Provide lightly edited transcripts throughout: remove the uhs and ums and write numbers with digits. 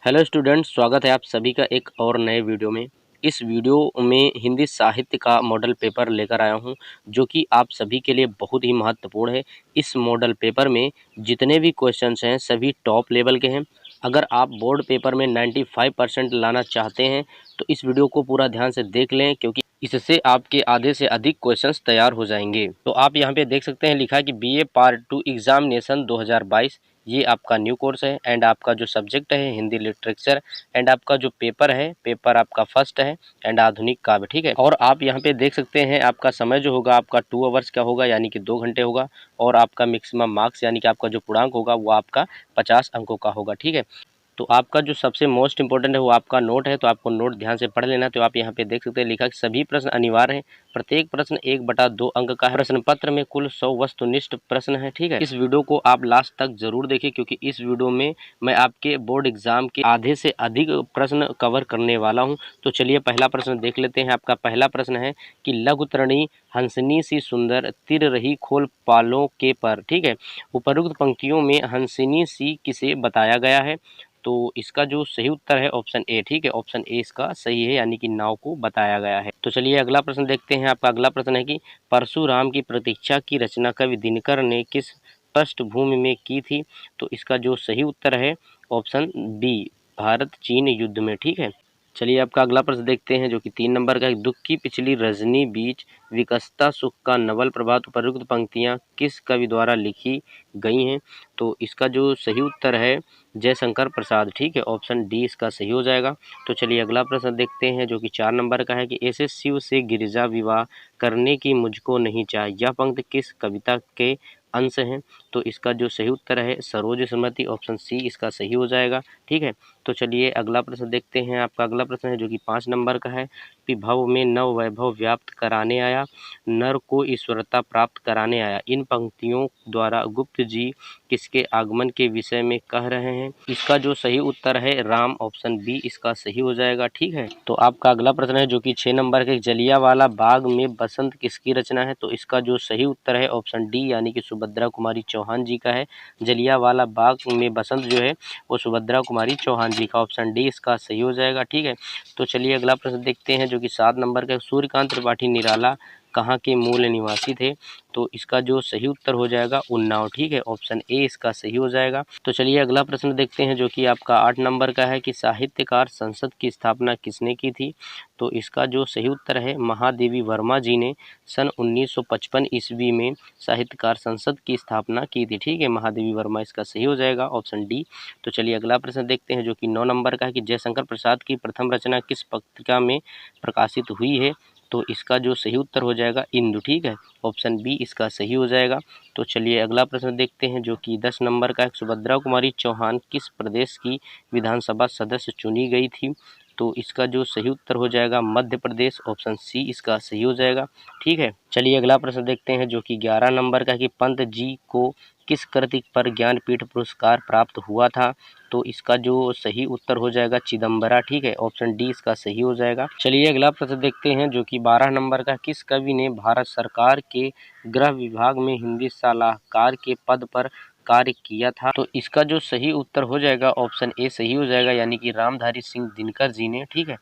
Hello students, स्वागत है आप सभी का एक और नए वीडियो में। इस वीडियो में हिंदी साहित्य का मॉडल पेपर लेकर आया हूं, जो कि आप सभी के लिए बहुत ही महत्वपूर्ण है। इस मॉडल पेपर में जितने भी क्वेश्चंस हैं सभी टॉप लेवल के हैं। अगर आप बोर्ड पेपर में 95% लाना चाहते हैं तो इस वीडियो को पूरा ध्यान से देख लें, क्योंकि इससे आपके आधे से अधिक क्वेश्चंस तैयार हो जाएंगे। तो आप यहाँ पे देख सकते हैं लिखा है कि बीए पार्ट 2 एग्जामिनेशन 2022, ये आपका न्यू कोर्स है। एंड आपका जो सब्जेक्ट है हिंदी लिटरेचर। एंड आपका जो पेपर है, पेपर आपका फर्स्ट है एंड आधुनिक काव्य, ठीक है। और आप यहाँ पे देख सकते हैं आपका समय जो होगा आपका 2 आवर्स का होगा, यानी कि 2 घंटे होगा। और आपका मैक्सिमम मार्क्स यानी कि आपका जो पूर्णांक होगा वो आपका 50 अंकों का होगा, ठीक है। तो आपका जो सबसे मोस्ट इंपॉर्टेंट है वो आपका नोट है, तो आपको नोट ध्यान से पढ़ लेना। तो आप यहाँ पे देख सकते हैं लिखा कि सभी प्रश्न अनिवार्य हैं। प्रत्येक प्रश्न 1/2 अंक का है। प्रश्न पत्र में कुल 100 वस्तुनिष्ठ प्रश्न है, ठीक है। इस वीडियो को आप लास्ट तक जरूर देखें, क्योंकि इस वीडियो में मैं आपके बोर्ड एग्जाम के आधे से अधिक प्रश्न कवर करने वाला हूँ। तो चलिए पहला प्रश्न देख लेते हैं। आपका पहला प्रश्न है कि लघुतरणी हंसनी सी सुंदर तिर रही खोल पालों के पर, ठीक है। उपरोक्त पंक्तियों में हंसनी सी किसे बताया गया है? तो इसका जो सही उत्तर है ऑप्शन ए, ठीक है। ऑप्शन ए इसका सही है, यानी कि नाव को बताया गया है। तो चलिए अगला प्रश्न देखते हैं। आपका अगला प्रश्न है कि परशुराम की प्रतीक्षा की रचना कवि दिनकर ने किस पृष्ठभूमि में की थी? तो इसका जो सही उत्तर है ऑप्शन बी, भारत चीन युद्ध में, ठीक है। चलिए आपका अगला प्रश्न देखते हैं, जो कि 3 नंबर का है। दुख की पिछली रजनी बीच विकसता सुख का नवल प्रभात, उपरोक्त पंक्तियां किस कवि द्वारा लिखी गई हैं? तो इसका जो सही उत्तर है जयशंकर प्रसाद, ठीक है। ऑप्शन डी इसका सही हो जाएगा। तो चलिए अगला प्रश्न देखते हैं, जो कि 4 नंबर का है कि ऐसे शिव से गिरिजा विवाह करने की मुझको नहीं चाह, यह पंक्ति किस कविता के अंश हैं? तो इसका जो सही उत्तर है सरोज स्मृति, ऑप्शन सी इसका सही हो जाएगा, ठीक है। तो चलिए अगला प्रश्न देखते हैं। आपका अगला प्रश्न है जो कि 5 नंबर का है कि भव में नव वैभव व्याप्त कराने आया, नर को ईश्वरता प्राप्त कराने आया, इन पंक्तियों द्वारा गुप्त जी किसके आगमन के विषय में कह रहे हैं? इसका जो सही उत्तर है राम, ऑप्शन बी इसका सही हो जाएगा, ठीक है। तो आपका अगला प्रश्न है जो कि 6 नंबर के, जलियांवाला बाग में बसंत किसकी रचना है? तो इसका जो सही उत्तर है ऑप्शन डी, यानी कि सुभद्रा कुमारी चौहान जी का है। जलियांवाला बाग में बसंत जो है वो सुभद्रा कुमारी चौहान जी का, ऑप्शन डी इसका सही हो जाएगा, ठीक है। तो चलिए अगला प्रश्न देखते हैं, जो कि 7 नंबर का, सूर्यकांत त्रिपाठी निराला कहाँ के मूल निवासी थे? तो इसका जो सही उत्तर हो जाएगा उन्नाव, ठीक है। ऑप्शन ए इसका सही हो जाएगा। तो चलिए अगला प्रश्न देखते हैं, जो कि आपका 8 नंबर का है कि साहित्यकार संसद की स्थापना किसने की थी? तो इसका जो सही उत्तर है महादेवी वर्मा जी ने सन 1955 ईस्वी में साहित्यकार संसद की स्थापना की थी, ठीक है। महादेवी वर्मा इसका सही हो जाएगा, ऑप्शन डी। तो चलिए अगला प्रश्न देखते हैं, जो कि 9 नंबर का है कि जयशंकर प्रसाद की प्रथम रचना किस पत्रिका में प्रकाशित हुई है? तो इसका जो सही उत्तर हो जाएगा इंदु, ठीक है। ऑप्शन बी इसका सही हो जाएगा। तो चलिए अगला प्रश्न देखते हैं, जो कि 10 नंबर का है, सुभद्रा कुमारी चौहान किस प्रदेश की विधानसभा सदस्य चुनी गई थी? तो इसका जो सही उत्तर हो जाएगा मध्य प्रदेश, ऑप्शन सी इसका सही हो जाएगा, ठीक है। चलिए अगला प्रश्न देखते हैं, जो कि 11 नंबर का कि पंत जी को किस कृति पर ज्ञानपीठ पुरस्कार प्राप्त हुआ था? तो इसका जो सही उत्तर हो जाएगा चिदम्बरा, ठीक है। ऑप्शन डी इसका सही हो जाएगा। चलिए अगला प्रश्न देखते हैं, जो कि 12 नंबर का, किस कवि ने भारत सरकार के गृह विभाग में हिंदी सलाहकार के पद पर कार्य किया था? तो इसका जो सही उत्तर हो जाएगा ऑप्शन ए सही हो जाएगा, यानी कि रामधारी सिंह दिनकर जी ने, ठीक है।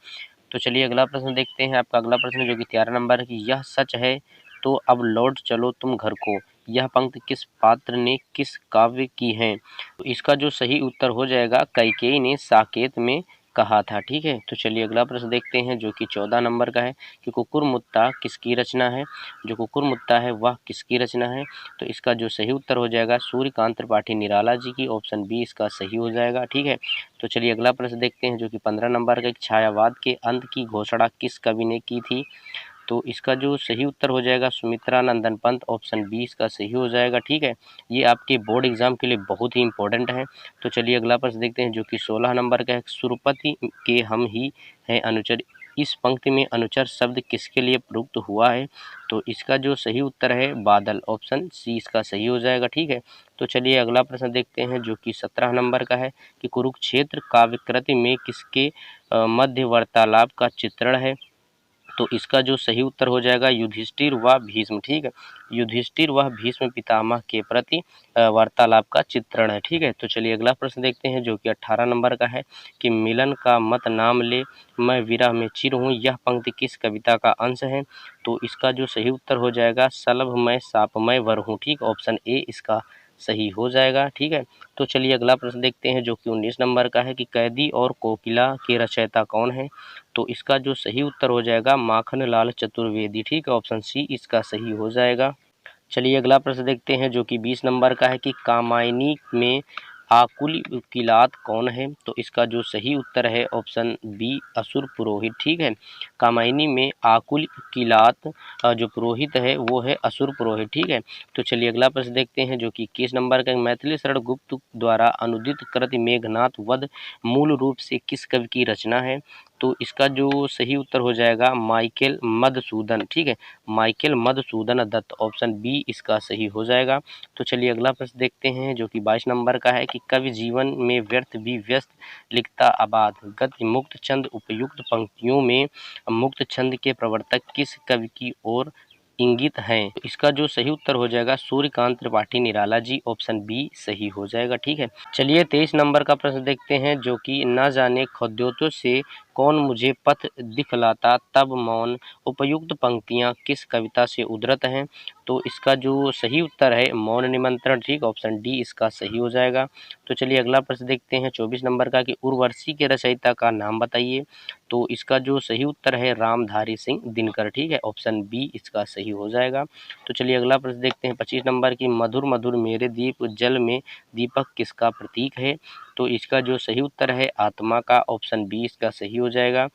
तो चलिए अगला प्रश्न देखते हैं। आपका अगला प्रश्न जो कि 13 नंबर है कि यह सच है तो अब लौट चलो तुम घर को, यह पंक्ति किस पात्र ने किस काव्य की है? तो इसका जो सही उत्तर हो जाएगा कैकेयी ने साकेत में कहा था, ठीक है। तो चलिए अगला प्रश्न देखते हैं, जो कि 14 नंबर का है कि कुकुरमुत्ता किसकी रचना है? जो कुकुरमुत्ता है वह किसकी रचना है? तो इसका जो सही उत्तर हो जाएगा सूर्यकांत त्रिपाठी निराला जी की, ऑप्शन बी इसका सही हो जाएगा, ठीक है। तो चलिए अगला प्रश्न देखते हैं, जो कि 15 नंबर का, एक छायावाद के अंत की घोषणा किस कवि ने की थी? तो इसका जो सही उत्तर हो जाएगा सुमित्रा नंदन पंत, ऑप्शन बी इसका सही हो जाएगा, ठीक है। ये आपके बोर्ड एग्जाम के लिए बहुत ही इंपॉर्टेंट है। तो चलिए अगला प्रश्न देखते हैं, जो कि 16 नंबर का है, सुरपति के हम ही हैं अनुचर, इस पंक्ति में अनुचर शब्द किसके लिए प्रयुक्त हुआ है? तो इसका जो सही उत्तर है बादल, ऑप्शन सी इसका सही हो जाएगा, ठीक है। तो चलिए अगला प्रश्न देखते हैं, जो कि 17 नंबर का है कि कुरुक्षेत्र काव्य कृति में किसके मध्य वार्तालाप का चित्रण है? तो इसका जो सही उत्तर हो जाएगा युधिष्ठिर व भीष्म। ठीक है, युधिष्ठिर व भीष्म पितामह के प्रति वार्तालाप का चित्रण है। ठीक है, तो चलिए अगला प्रश्न देखते हैं जो कि 18 नंबर का है कि मिलन का मत नाम ले मैं विरह में चिर हूँ, यह पंक्ति किस कविता का अंश है। तो इसका जो सही उत्तर हो जाएगा सलभमय सापमय वर हूँ। ठीक, ऑप्शन ए इसका सही हो जाएगा। ठीक है, तो चलिए अगला प्रश्न देखते हैं जो कि 19 नंबर का है कि कैदी और कोकिला के रचयिता कौन है। तो इसका जो सही उत्तर हो जाएगा माखनलाल चतुर्वेदी। ठीक है, ऑप्शन सी इसका सही हो जाएगा। चलिए अगला प्रश्न देखते हैं जो कि 20 नंबर का है कि कामायनी में आकुल किलात कौन है। तो इसका जो सही उत्तर है ऑप्शन बी असुर पुरोहित। ठीक है, कामायनी में आकुल किलात जो पुरोहित है वो है असुर पुरोहित। ठीक है, तो चलिए अगला प्रश्न देखते हैं जो कि 21 नंबर का मैथिली शरण गुप्त द्वारा अनुदित कृति मेघनाथ वध मूल रूप से किस कवि की रचना है। तो इसका जो सही उत्तर हो जाएगा माइकेल मधुसूदन। ठीक है, Michael Madhusudan Dutt, option B इसका सही हो जाएगा। तो चलिए अगला प्रश्न देखते हैं जो कि 22 नंबर का है कि कवि जीवन में व्यर्थ भी व्यस्त लिखता आबाद गति मुक्त छंद उपयुक्त पंक्तियों में मुक्त छंद के प्रवर्तक किस कवि की ओर इंगित हैं। तो इसका जो सही उत्तर हो जाएगा सूर्यकांत त्रिपाठी निराला जी, ऑप्शन बी सही हो जाएगा। ठीक है, चलिए 23 नंबर का प्रश्न देखते हैं जो कि न जाने खद्योतों से कौन मुझे पथ दिखलाता तब मौन उपयुक्त पंक्तियां किस कविता से उद्धृत हैं। तो इसका जो सही उत्तर है मौन निमंत्रण। ठीक, ऑप्शन डी इसका सही हो जाएगा। तो चलिए अगला प्रश्न देखते हैं 24 नंबर का कि उर्वशी के रचयिता का नाम बताइए। तो इसका जो सही उत्तर है रामधारी सिंह दिनकर। ठीक है, ऑप्शन बी इसका सही हो जाएगा। तो चलिए अगला प्रश्न देखते हैं 25 नंबर की मधुर मधुर मेरे दीप जल में दीपक किसका प्रतीक है। तो इसका जो सही उत्तर है आत्मा का, ऑप्शन बी इसका सही हो जाएगा।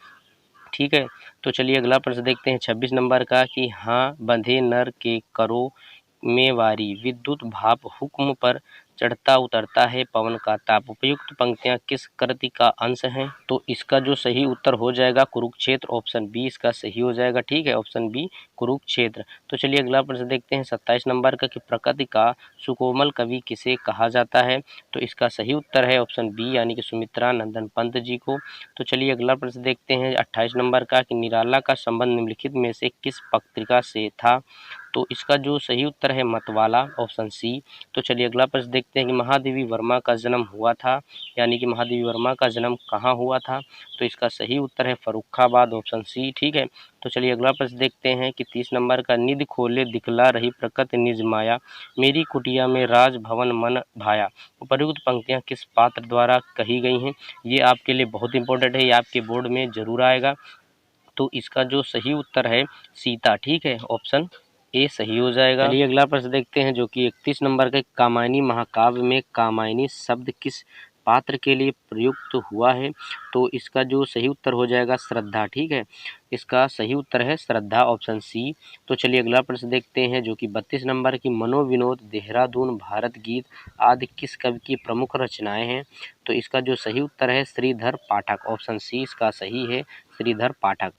ठीक है, तो चलिए अगला प्रश्न देखते हैं 26 नंबर का कि हाँ बंधे नर के करो में वारी विद्युत भाप हुक्म पर चढ़ता उतरता है पवन का ताप उपयुक्त पंक्तियां किस कृति का अंश हैं। तो इसका जो सही उत्तर हो जाएगा कुरुक्षेत्र, ऑप्शन बी इसका सही हो जाएगा। ठीक है, ऑप्शन बी कुरुक्षेत्र। तो चलिए अगला प्रश्न देखते हैं 27 नंबर का कि प्रकृति का सुकोमल कवि किसे कहा जाता है। तो इसका सही उत्तर है ऑप्शन बी यानी कि सुमित्रा नंदन पंत जी को। तो चलिए अगला प्रश्न देखते हैं 28 नंबर का कि निराला का संबंध निम्नलिखित में से किस पत्रिका से था। तो इसका जो सही उत्तर है मतवाला, ऑप्शन सी। तो चलिए अगला प्रश्न देखते हैं कि महादेवी वर्मा का जन्म हुआ था यानी कि महादेवी वर्मा का जन्म कहाँ हुआ था। तो इसका सही उत्तर है फर्रुखाबाद, ऑप्शन सी। ठीक है, तो चलिए अगला प्रश्न देखते हैं कि 30 नंबर का निधि खोले दिखला रही प्रकृति निज माया मेरी कुटिया में राजभवन मन भाया उपयुक्त पंक्तियां किस पात्र द्वारा कही गई हैं। ये आपके लिए बहुत इंपॉर्टेंट है, ये आपके बोर्ड में जरूर आएगा। तो इसका जो सही उत्तर है सीता। ठीक है, ऑप्शन ए सही हो जाएगा। चलिए अगला प्रश्न देखते हैं जो कि 31 नंबर के कामायनी महाकाव्य में कामायनी शब्द किस पात्र के लिए प्रयुक्त हुआ है। तो इसका जो सही उत्तर हो जाएगा श्रद्धा। ठीक है, इसका सही उत्तर है श्रद्धा, ऑप्शन सी। तो चलिए अगला प्रश्न देखते हैं जो कि 32 नंबर की मनोविनोद देहरादून भारत गीत आदि किस कवि की प्रमुख रचनाएं हैं। तो इसका जो सही उत्तर है श्रीधर पाठक, ऑप्शन सी इसका सही है श्रीधर पाठक।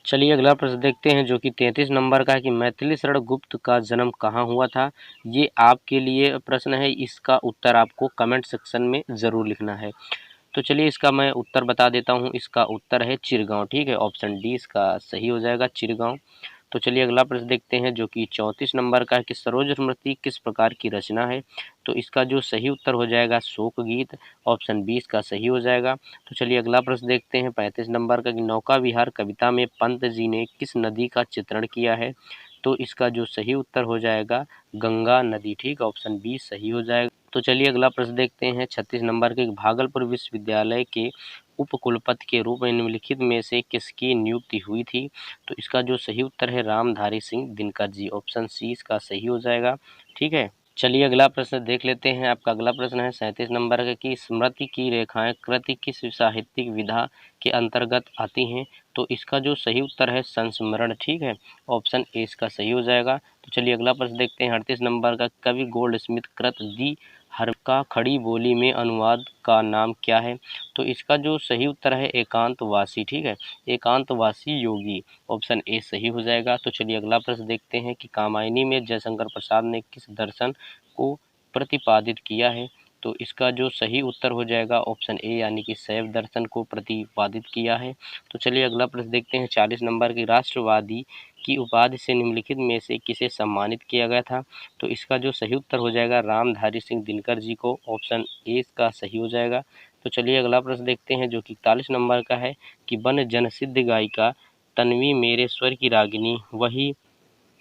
चलिए अगला प्रश्न देखते हैं जो कि 33 नंबर का है कि मैथिली शरण गुप्त का जन्म कहाँ हुआ था। ये आपके लिए प्रश्न है, इसका उत्तर आपको कमेंट सेक्शन में ज़रूर लिखना है। तो चलिए इसका मैं उत्तर बता देता हूँ, इसका उत्तर है चिरगांव। ठीक है, ऑप्शन डी इसका सही हो जाएगा चिरगांव। तो चलिए अगला प्रश्न देखते हैं जो कि 34 नंबर का है कि सरोज स्मृति किस प्रकार की रचना है। तो इसका जो सही उत्तर हो जाएगा शोक गीत, ऑप्शन बी इसका सही हो जाएगा। तो चलिए अगला प्रश्न देखते हैं 35 नंबर का कि नौका विहार कविता में पंत जी ने किस नदी का चित्रण किया है। तो इसका जो सही उत्तर हो जाएगा गंगा नदी। ठीक, ऑप्शन बी सही हो जाएगा। तो चलिए अगला प्रश्न देखते हैं 36 नंबर के भागलपुर विश्वविद्यालय के उपकुलपति के रूप में निम्नलिखित में से किसकी नियुक्ति हुई थी। तो इसका जो सही उत्तर है रामधारी सिंह दिनकर जी, ऑप्शन सी इसका सही हो जाएगा। ठीक है, चलिए अगला प्रश्न देख लेते हैं। आपका अगला प्रश्न है 37 नंबर का कि स्मृति की रेखाएं कृति किस साहित्यिक विधा के अंतर्गत आती हैं। तो इसका जो सही उत्तर है संस्मरण। ठीक है, ऑप्शन ए इसका सही हो जाएगा। तो चलिए अगला प्रश्न देखते हैं 38 नंबर का कवि गोल्डस्मिथ कृत दी हर का खड़ी बोली में अनुवाद का नाम क्या है। तो इसका जो सही उत्तर है एकांतवासी। ठीक है, एकांतवासी योगी, ऑप्शन ए सही हो जाएगा। तो चलिए अगला प्रश्न देखते हैं कि कामायनी में जयशंकर प्रसाद ने किस दर्शन को प्रतिपादित किया है। तो इसका जो सही उत्तर हो जाएगा ऑप्शन ए यानी कि शैव दर्शन को प्रतिपादित किया है। तो चलिए अगला प्रश्न देखते हैं 40 नंबर की, राष्ट्रवादी की उपाधि से निम्नलिखित में से किसे सम्मानित किया गया था। तो इसका जो सही उत्तर हो जाएगा रामधारी सिंह दिनकर जी को, ऑप्शन ए इसका सही हो जाएगा। तो चलिए अगला प्रश्न देखते हैं जो कि 41 नंबर का है कि वन जनसिद्ध गायिका तन्वी मेरे स्वर की रागिनी वही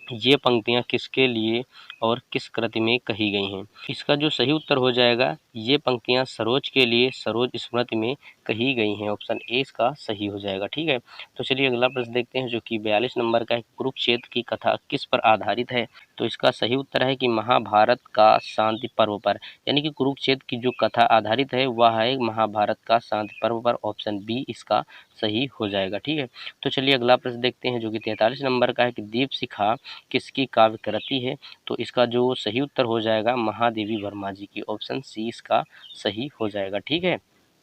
ये पंक्तियाँ किसके लिए और किस कृति में कही गई हैं। इसका जो सही उत्तर हो जाएगा ये पंक्तियाँ सरोज के लिए सरोज स्मृति में कही गई हैं, ऑप्शन ए इसका सही हो जाएगा। ठीक है, तो चलिए अगला प्रश्न देखते हैं जो कि 42 नंबर का है, कुरुक्षेत्र की कथा किस पर आधारित है। तो इसका सही उत्तर है कि महाभारत का शांति पर्व पर, यानी कि कुरुक्षेत्र की जो कथा आधारित है वह है महाभारत का शांति पर्व पर, ऑप्शन बी इसका सही हो जाएगा। ठीक है, तो चलिए अगला प्रश्न देखते हैं जो कि 43 नंबर का है कि दीपशिखा किसकी काव्य कृति है। तो इसका जो सही उत्तर हो जाएगा महादेवी वर्मा जी की, ऑप्शन सी इसका सही हो जाएगा। ठीक है,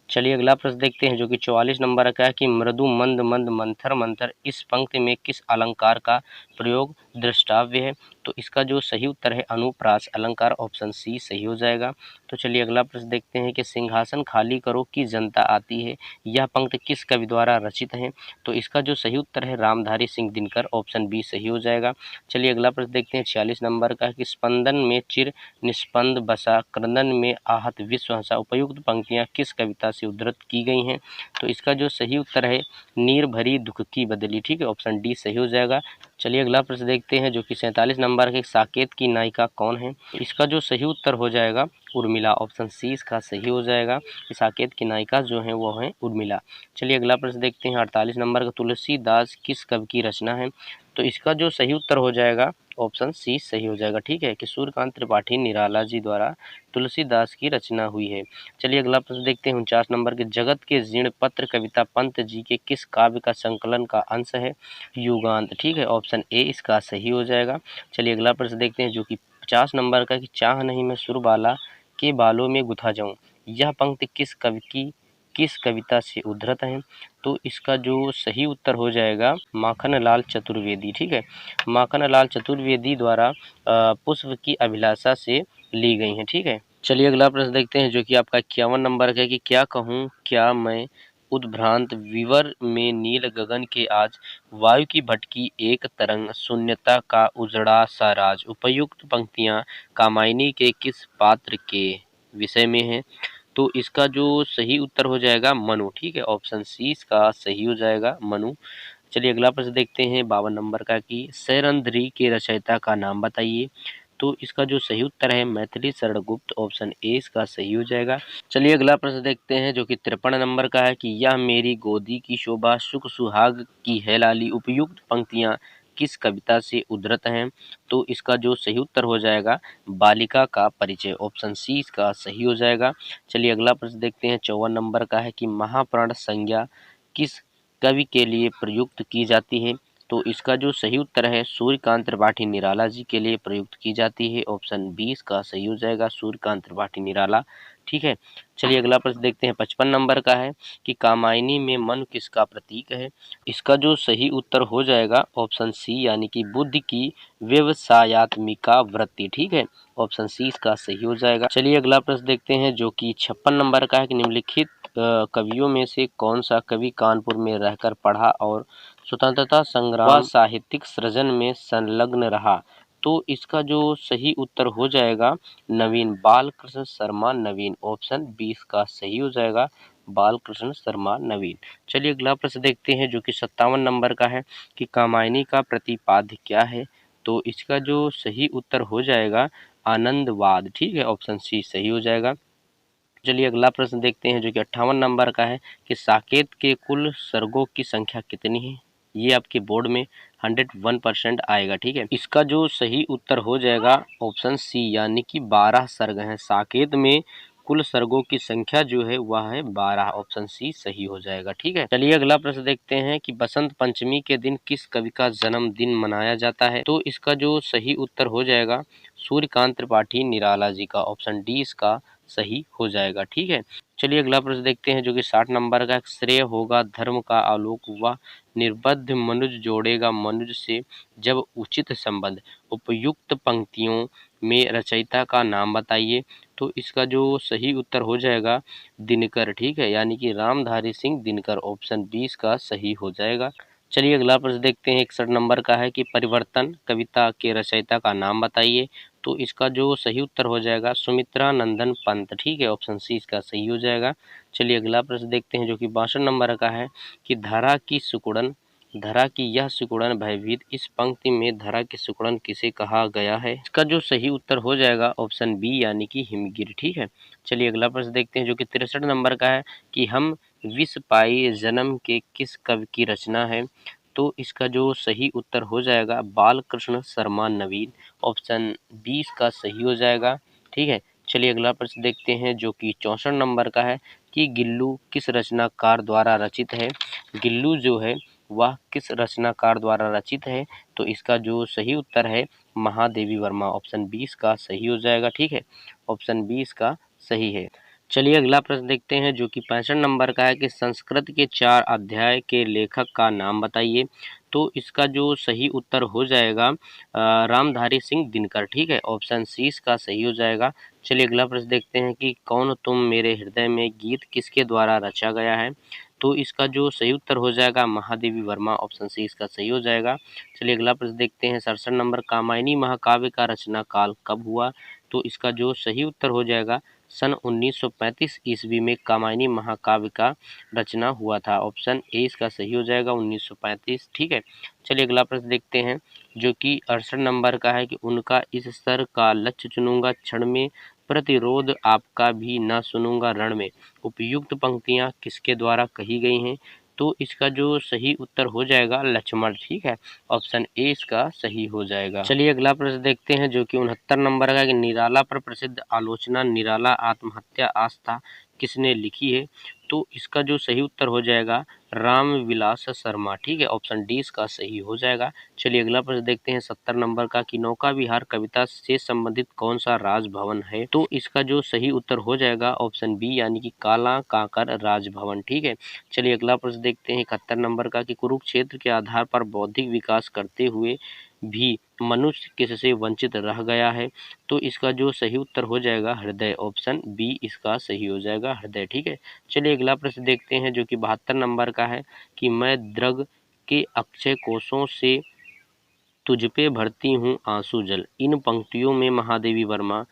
चलिए अगला प्रश्न देखते हैं जो कि 44 नंबर का है कि मृदु मंद मंद मंथर मंथर इस पंक्ति में किस अलंकार का प्रयोग दृष्टाव्य है। तो इसका जो सही उत्तर है अनुप्रास अलंकार, ऑप्शन सी सही हो जाएगा। तो चलिए अगला प्रश्न देखते हैं कि सिंहासन खाली करो की जनता आती है यह पंक्ति किस कवि द्वारा रचित है। तो इसका जो सही उत्तर है रामधारी सिंह दिनकर, ऑप्शन बी सही हो जाएगा। चलिए अगला प्रश्न देखते हैं 46 नंबर का कि स्पंदन में चिर निस्पंद बसा क्रंदन में आहत विश्व हंसा उपयुक्त पंक्तियाँ किस कविता से उद्धृत की गई हैं। तो इसका जो सही उत्तर है नीर भरी दुख की बदली। ठीक है, ऑप्शन डी सही हो जाएगा। चलिए अगला प्रश्न देखते हैं जो कि 47 नंबर के साकेत की नायिका कौन है। इसका जो सही उत्तर हो जाएगा उर्मिला, ऑप्शन सी इसका सही हो जाएगा। साकेत की नायिका जो है वो है उर्मिला। चलिए अगला प्रश्न देखते हैं 48 नंबर का तुलसीदास किस कवि की रचना है। तो इसका जो सही उत्तर हो जाएगा ऑप्शन सी सही हो जाएगा। ठीक है, कि सूर्यकांत त्रिपाठी निराला जी द्वारा तुलसीदास की रचना हुई है। चलिए अगला प्रश्न देखते हैं 49 नंबर के जगत के जीर्ण पत्र कविता पंत जी के किस काव्य का संकलन का अंश है। युगांत। ठीक है, ऑप्शन ए इसका सही हो जाएगा। चलिए अगला प्रश्न देखते हैं जो कि 50 नंबर का कि चाह नहीं मैं सुरबाला के बालों में गुथा जाऊं यह पंक्ति किस कविता से उद्धृत है। तो इसका जो सही उत्तर हो जाएगा माखनलाल चतुर्वेदी। ठीक है, माखनलाल चतुर्वेदी द्वारा पुष्प की अभिलाषा से ली गई हैं। ठीक है, चलिए अगला प्रश्न देखते हैं जो कि आपका 51 नंबर का है कि क्या कहूँ क्या मैं उद्भ्रांत विवर में नील गगन के आज वायु की भटकी एक तरंग शून्यता का उजड़ा सा राज उपयुक्त पंक्तियाँ कामायनी के किस पात्र के विषय में है। तो इसका जो सही उत्तर हो जाएगा मनु। ठीक है, ऑप्शन सी इसका सही हो जाएगा मनु। चलिए अगला प्रश्न देखते हैं 52 नंबर का कि सैरंध्री के रचयिता का नाम बताइए। तो इसका जो सही उत्तर है मैथिली शरण गुप्त, ऑप्शन ए इसका सही हो जाएगा। चलिए अगला प्रश्न देखते हैं जो कि 53 नंबर का है कि यह मेरी गोदी की शोभा सुख सुहाग की है लाली उपयुक्त पंक्तियां किस कविता से उद्धृत हैं। तो इसका जो सही उत्तर हो जाएगा बालिका का परिचय, ऑप्शन सी इसका सही हो जाएगा। चलिए अगला प्रश्न देखते हैं 54 नंबर का है कि महाप्राण संज्ञा किस कवि के लिए प्रयुक्त की जाती है। तो इसका जो सही उत्तर है सूर्यकांत त्रिपाठी निराला जी के लिए प्रयुक्त की जाती है, ऑप्शन बी इसका सही हो जाएगा सूर्यकांत त्रिपाठी निराला। ठीक है, चलिए अगला प्रश्न देखते हैं 55 नंबर का है कि कामायनी में मन किसका प्रतीक है। इसका जो सही उत्तर हो जाएगा ऑप्शन सी यानी कि बुद्ध की व्यवसायत्मिका वृत्ति। ठीक है, ऑप्शन सी इसका सही हो जाएगा। चलिए अगला प्रश्न देखते हैं जो कि 56 नंबर का है कि निम्नलिखित कवियों में से कौन सा कवि कानपुर में रहकर पढ़ा और स्वतंत्रता संग्राम व साहित्यिक सृजन में संलग्न रहा। तो इसका जो सही उत्तर हो जाएगा नवीन बालकृष्ण शर्मा नवीन, ऑप्शन बी इसका सही हो जाएगा बालकृष्ण शर्मा नवीन। चलिए अगला प्रश्न देखते हैं जो कि 57 नंबर का है कि कामायनी का प्रतिपाद्य क्या है। तो इसका जो सही उत्तर हो जाएगा आनंदवाद। ठीक है, ऑप्शन सी सही हो जाएगा। चलिए अगला प्रश्न देखते हैं जो कि 58 नंबर का है कि साकेत के कुल सर्गों की संख्या कितनी है। ये आपके बोर्ड में 101% आएगा। ठीक है, इसका जो सही उत्तर हो जाएगा ऑप्शन सी यानी कि 12 सर्ग हैं साकेत में। कुल सर्गों की संख्या जो है वह है 12, ऑप्शन सी सही हो जाएगा। ठीक है, चलिए अगला प्रश्न देखते हैं कि बसंत पंचमी के दिन किस कवि का जन्मदिन मनाया जाता है। तो इसका जो सही उत्तर हो जाएगा सूर्यकांत त्रिपाठी निराला जी का, ऑप्शन डी इसका सही हो जाएगा। ठीक है, चलिए अगला प्रश्न देखते हैं जो कि 60 नंबर का, श्रेय होगा धर्म का आलोक व निर्बद्ध मनुज जोड़ेगा मनुज से जब उचित संबंध। उपयुक्त पंक्तियों में रचयिता का नाम बताइए। तो इसका जो सही उत्तर हो जाएगा दिनकर, ठीक है, यानी कि रामधारी सिंह दिनकर, ऑप्शन 20 का सही हो जाएगा। चलिए अगला प्रश्न देखते हैं 61 नंबर का है कि परिवर्तन कविता के रचयिता का नाम बताइए। तो इसका जो सही उत्तर हो जाएगा सुमित्रा नंदन पंत, ठीक है, ऑप्शन सी इसका सही हो जाएगा। चलिए अगला प्रश्न देखते हैं जो कि 62 नंबर का है कि धरा की यह सिकुड़न भयभीत, इस पंक्ति में धरा की सिकुड़न किसे कहा गया है। इसका जो सही उत्तर हो जाएगा ऑप्शन बी यानी कि हिमगिर, ठीक है। चलिए अगला प्रश्न देखते हैं जो कि 63 नंबर का है कि हम विष पाई जन्म के किस कवि की रचना है। तो इसका जो सही उत्तर हो जाएगा बालकृष्ण शर्मा नवीन, ऑप्शन 20 का सही हो जाएगा, ठीक है। चलिए अगला प्रश्न देखते हैं जो कि 64 नंबर का है कि गिल्लू किस रचनाकार द्वारा रचित है। गिल्लू जो है वह किस रचनाकार द्वारा रचित है। तो इसका जो सही उत्तर है महादेवी वर्मा, ऑप्शन 20 का सही हो जाएगा, ठीक है, ऑप्शन 20 का सही है। चलिए अगला प्रश्न देखते हैं जो कि 65 नंबर का है कि संस्कृत के 4 अध्याय के लेखक का नाम बताइए। तो इसका जो सही उत्तर हो जाएगा रामधारी सिंह दिनकर, ठीक है, ऑप्शन सी इसका सही हो जाएगा। चलिए अगला प्रश्न देखते हैं कि कौन तुम मेरे हृदय में गीत किसके द्वारा रचा गया है। तो इसका जो सही उत्तर हो जाएगा महादेवी वर्मा, ऑप्शन सी इसका सही हो जाएगा। चलिए अगला प्रश्न देखते हैं 67 नंबर, कामायनी महाकाव्य का रचना काल कब हुआ। तो इसका जो सही उत्तर हो जाएगा सन 1935 ईस्वी में कामायनी महाकाव्य का रचना हुआ था, ऑप्शन ए इसका सही हो जाएगा 1935, ठीक है। चलिए अगला प्रश्न देखते हैं जो कि 68 नंबर का है कि उनका इस स्तर का लक्ष्य चुनूंगा क्षण में, प्रतिरोध आपका भी ना सुनूंगा रण में, उपयुक्त पंक्तियां किसके द्वारा कही गई हैं। तो इसका जो सही उत्तर हो जाएगा लक्ष्मण, ठीक है, ऑप्शन ए इसका सही हो जाएगा। चलिए अगला प्रश्न देखते हैं जो कि 69 नंबर का कि निराला पर प्रसिद्ध आलोचना निराला आत्महत्या आस्था किसने लिखी है। तो इसका जो सही उत्तर हो जाएगा राम विलास शर्मा, ठीक है, ऑप्शन डी इसका सही हो जाएगा। चलिए अगला प्रश्न देखते हैं 70 नंबर का कि नौका विहार कविता से संबंधित कौन सा राजभवन है। तो इसका जो सही उत्तर हो जाएगा ऑप्शन बी यानी कि काला काकर राजभवन, ठीक है। चलिए अगला प्रश्न देखते हैं 71 नंबर का कि कुरुक्षेत्र के आधार पर बौद्धिक विकास करते हुए भी मनुष्य किससे वंचित रह गया है। तो इसका जो सही उत्तर हो जाएगा हृदय, ऑप्शन बी इसका सही हो जाएगा हृदय, ठीक है। चलिए अगला प्रश्न देखते हैं जो कि 72 नंबर का है कि मैं द्रग के अक्षय कोशों से तुझपे भरती हूँ आंसू जल, इन पंक्तियों में महादेवी वर्मा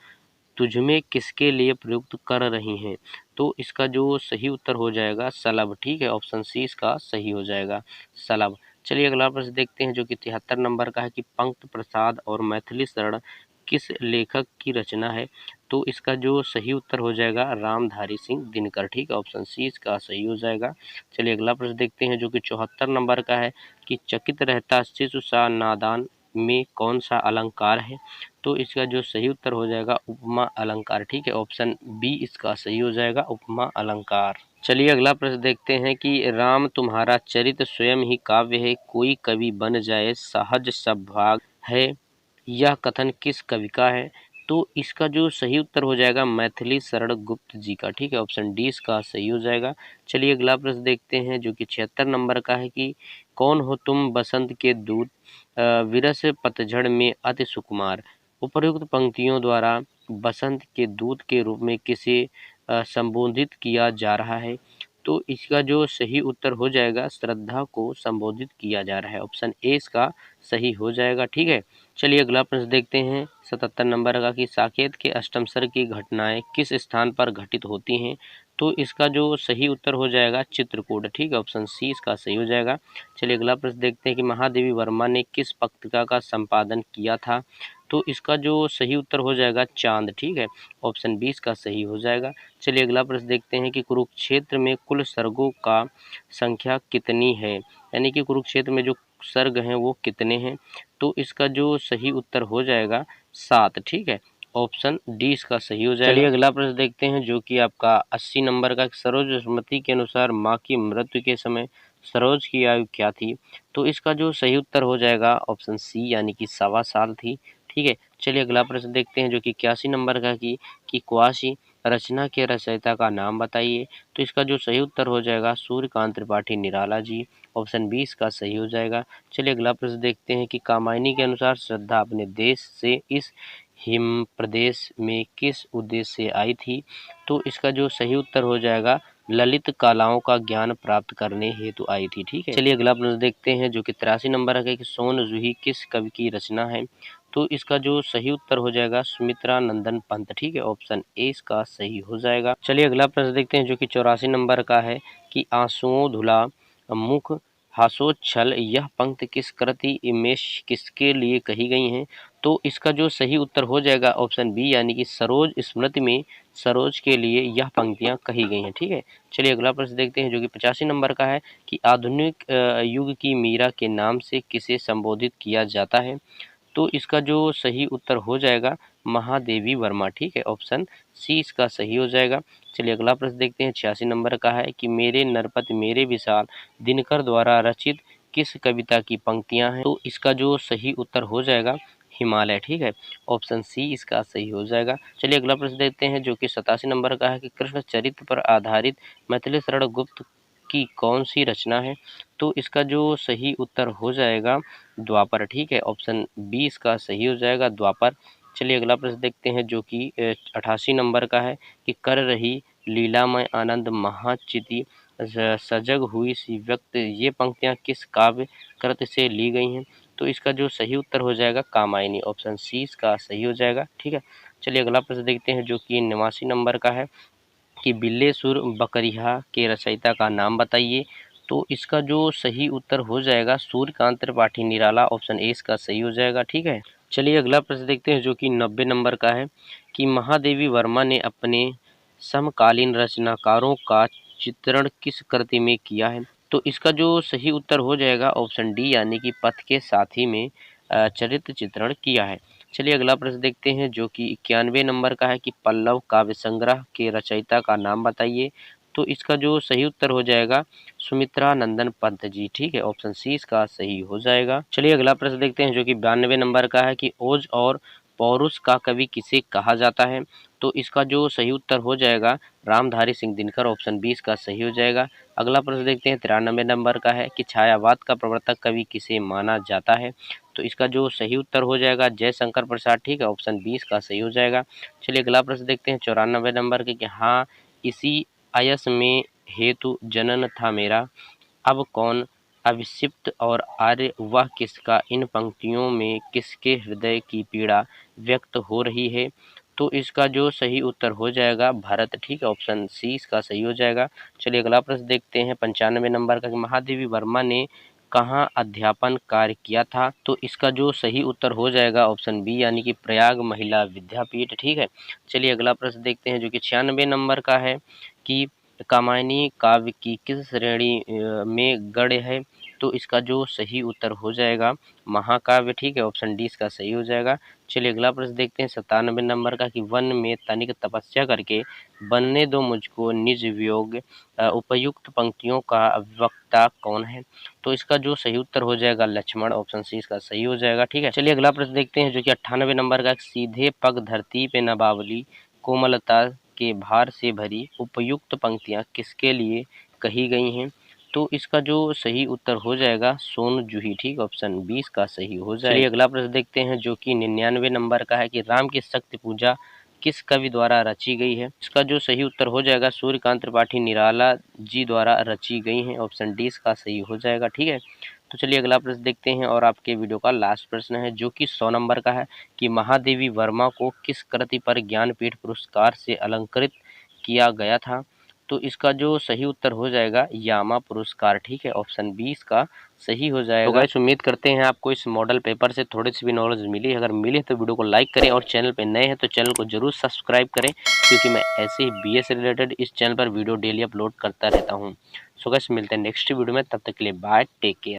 तुझमें किसके लिए प्रयुक्त कर रही हैं। तो इसका जो सही उत्तर हो जाएगा सलभ, ठीक है, ऑप्शन सी इसका सही हो जाएगा सलभ। चलिए अगला प्रश्न देखते हैं जो कि 73 नंबर का है कि पंक्त प्रसाद और मैथिली शरण किस लेखक की रचना है। तो इसका जो सही उत्तर हो जाएगा रामधारी सिंह दिनकर, ठीक है, ऑप्शन सी इसका सही हो जाएगा। चलिए अगला प्रश्न देखते हैं जो कि 74 नंबर का है कि चकित रहता शिशु सा नादान में कौन सा अलंकार है। तो इसका जो सही उत्तर हो जाएगा उपमा अलंकार, ठीक है, ऑप्शन बी इसका सही हो जाएगा उपमा अलंकार। चलिए अगला प्रश्न देखते हैं कि राम तुम्हारा चरित स्वयं ही काव्य है, कोई कवि बन जाए सहज सभाग है, यह कथन किस कवि का है। तो इसका जो सही उत्तर हो जाएगा मैथिली शरण गुप्त जी का, ठीक है, ऑप्शन डी इसका सही हो जाएगा। चलिए अगला प्रश्न देखते हैं जो कि 76 नंबर का है कि कौन हो तुम बसंत के दूत विरस पतझड़ में अति सुकुमार, उपर्युक्त पंक्तियों द्वारा बसंत के दूत के रूप में किसे संबोधित किया जा रहा है। तो इसका जो सही उत्तर हो जाएगा श्रद्धा को संबोधित किया जा रहा है, ऑप्शन ए इसका सही हो जाएगा, ठीक है। चलिए अगला प्रश्न देखते हैं 77 नंबर का कि साकेत के अष्टम सर्ग की घटनाएं किस स्थान पर घटित होती हैं। तो इसका जो सही उत्तर हो जाएगा चित्रकूट, ठीक है, ऑप्शन सी इसका सही हो जाएगा। चलिए अगला प्रश्न देखते हैं कि महादेवी वर्मा ने किस पत्रिका का संपादन किया था। तो इसका जो सही उत्तर हो जाएगा चांद, ठीक है, ऑप्शन 20 का सही हो जाएगा। चलिए अगला प्रश्न देखते हैं कि कुरुक्षेत्र में कुल सर्गों का संख्या कितनी है, यानी कि कुरुक्षेत्र में जो सर्ग हैं वो कितने हैं। तो इसका जो सही उत्तर हो जाएगा 7, ठीक है, ऑप्शन डी इसका सही हो जाएगा। चलिए अगला प्रश्न देखते हैं जो कि आपका 80 नंबर का सरोज स्मृति के अनुसार माँ की मृत्यु के समय सरोज की आयु क्या थी। तो इसका जो सही उत्तर हो जाएगा ऑप्शन सी यानी कि 1.25 साल थी, ठीक है। चलिए अगला प्रश्न देखते हैं जो कि 81 नंबर का कि कुआशी रचना के रचयिता का नाम बताइए। तो इसका जो सही उत्तर हो जाएगा सूर्यकांत त्रिपाठी निराला जी। ऑप्शन बी इसका सही हो जाएगा। चलिए अगला प्रश्न देखते हैं कि कामायनी के अनुसार श्रद्धा अपने देश से इस हिम प्रदेश में किस उद्देश्य से आई थी। तो इसका जो सही उत्तर हो जाएगा ललित कलाओं का ज्ञान प्राप्त करने हेतु आई थी। ठीक है, चलिए अगला प्रश्न देखते हैं जो कि 83 नंबर का है कि सोन जूही किस कवि की रचना है। तो इसका जो सही उत्तर हो जाएगा सुमित्रा नंदन पंत। ठीक है, ऑप्शन ए इसका सही हो जाएगा। चलिए अगला प्रश्न देखते हैं जो कि 84 नंबर का है कि आंसुओं धुला मुख हासोच्छल यह पंक्ति किस कृति में किसके लिए कही गई हैं। तो इसका जो सही उत्तर हो जाएगा ऑप्शन बी यानी कि सरोज स्मृति में सरोज के लिए यह पंक्तियां कही गई हैं। ठीक है, चलिए अगला प्रश्न देखते हैं जो कि 85 नंबर का है कि आधुनिक युग की मीरा के नाम से किसे संबोधित किया जाता है। तो इसका जो सही उत्तर हो जाएगा महादेवी वर्मा। ठीक है, ऑप्शन सी इसका सही हो जाएगा। चलिए अगला प्रश्न देखते हैं 86 नंबर का है कि मेरे नरपति मेरे विशाल दिनकर द्वारा रचित किस कविता की पंक्तियां हैं। तो इसका जो सही उत्तर हो जाएगा हिमालय। ठीक है, ऑप्शन सी इसका सही हो जाएगा। चलिए अगला प्रश्न देखते हैं जो कि 87 नंबर का है कि कृष्ण चरित्र पर आधारित मैथिली शरण गुप्त की कौन सी रचना है। तो इसका जो सही उत्तर हो जाएगा द्वापर। ठीक है, ऑप्शन बी इसका सही हो जाएगा द्वापर। चलिए अगला प्रश्न देखते हैं जो कि 88 नंबर का है कि कर रही लीलामय आनंद महाचिति सजग हुई सी व्यक्त ये पंक्तियां किस काव्य कृत से ली गई हैं। तो इसका जो सही उत्तर हो जाएगा कामायनी। ऑप्शन सी इसका सही हो जाएगा। ठीक है, चलिए अगला प्रश्न देखते हैं जो कि 89 नंबर का है कि बिल्लेसुर बकरिया के रचयिता का नाम बताइए। तो इसका जो सही उत्तर हो जाएगा सूर्यकांत त्रिपाठी निराला। ऑप्शन ए इसका सही हो जाएगा। ठीक है, चलिए अगला प्रश्न देखते हैं जो कि 90 नंबर का है कि महादेवी वर्मा ने अपने समकालीन रचनाकारों का चित्रण किस कृति में किया है। तो इसका जो सही उत्तर हो जाएगा ऑप्शन डी यानी कि पथ के साथी में चरित्र चित्रण किया है। चलिए अगला प्रश्न देखते हैं जो कि 91 नंबर का है कि पल्लव काव्य संग्रह के रचयिता का नाम बताइए। तो इसका जो सही उत्तर हो जाएगा सुमित्रा नंदन पंत जी। ठीक है, ऑप्शन सी इसका सही हो जाएगा। चलिए अगला प्रश्न देखते हैं जो कि 92 नंबर का है कि ओज और पौरुष का कवि किसे कहा जाता है। तो इसका जो सही उत्तर हो जाएगा रामधारी सिंह दिनकर। ऑप्शन बी इसका सही हो जाएगा। अगला प्रश्न देखते हैं 93 नंबर का है कि छायावाद का प्रवर्तक कवि किसे माना जाता है। तो इसका जो सही उत्तर हो जाएगा जयशंकर प्रसाद। ठीक है, ऑप्शन बी इसका सही हो जाएगा। चलिए अगला प्रश्न देखते हैं 94 नंबर के कि हाँ इसी आयस में हेतु जनन था मेरा अब कौन अविक्षिप्त और आर्य वह किसका इन पंक्तियों में किसके हृदय की पीड़ा व्यक्त हो रही है। तो इसका जो सही उत्तर हो जाएगा भरत। ठीक है, ऑप्शन सी इसका सही हो जाएगा। चलिए अगला प्रश्न देखते हैं 95 नंबर का कि महादेवी वर्मा ने कहाँ अध्यापन कार्य किया था। तो इसका जो सही उत्तर हो जाएगा ऑप्शन बी यानी कि प्रयाग महिला विद्यापीठ। ठीक है, चलिए अगला प्रश्न देखते हैं जो कि 96 नंबर का है कि कामायनी काव्य की किस श्रेणी में गढ़ है। तो इसका जो सही उत्तर हो जाएगा महाकाव्य। ठीक है, ऑप्शन डी इसका सही हो जाएगा। चलिए अगला प्रश्न देखते हैं 97 नंबर का कि वन में तनिक तपस्या करके बनने दो मुझको निज वियोग उपयुक्त पंक्तियों का वक्ता कौन है। तो इसका जो सही उत्तर हो जाएगा लक्ष्मण। ऑप्शन सी इसका सही हो जाएगा। ठीक है, चलिए अगला प्रश्न देखते हैं जो कि 98 नंबर का सीधे पग धरती पे नबावली कोमलता के भार से भरी उपयुक्त पंक्तियां किसके लिए कही गई हैं। तो इसका जो सही उत्तर हो जाएगा सोन जूही। ठीक, ऑप्शन 20 का सही हो जाएगा। चलिए अगला प्रश्न देखते हैं जो कि 99 नंबर का है कि राम की शक्ति पूजा किस कवि द्वारा रची गई है। इसका जो सही उत्तर हो जाएगा सूर्यकांत त्रिपाठी निराला जी द्वारा रची गई है। ऑप्शन डी इसका सही हो जाएगा। ठीक है, तो चलिए अगला प्रश्न देखते हैं और आपके वीडियो का लास्ट प्रश्न है जो कि 100 नंबर का है कि महादेवी वर्मा को किस कृति पर ज्ञानपीठ पुरस्कार से अलंकृत किया गया था। तो इसका जो सही उत्तर हो जाएगा यामा पुरस्कार। ठीक है, ऑप्शन 20 का सही हो जाएगा। तो गाइस उम्मीद करते हैं आपको इस मॉडल पेपर से थोड़ी सी भी नॉलेज मिली। अगर मिली तो वीडियो को लाइक करें और चैनल पे नए हैं तो चैनल को जरूर सब्सक्राइब करें क्योंकि मैं ऐसे ही बीए से रिलेटेड इस चैनल पर वीडियो डेली अपलोड करता रहता हूँ। सो गाइस मिलते हैं नेक्स्ट वीडियो में, तब तक के लिए बाय, टेक केयर।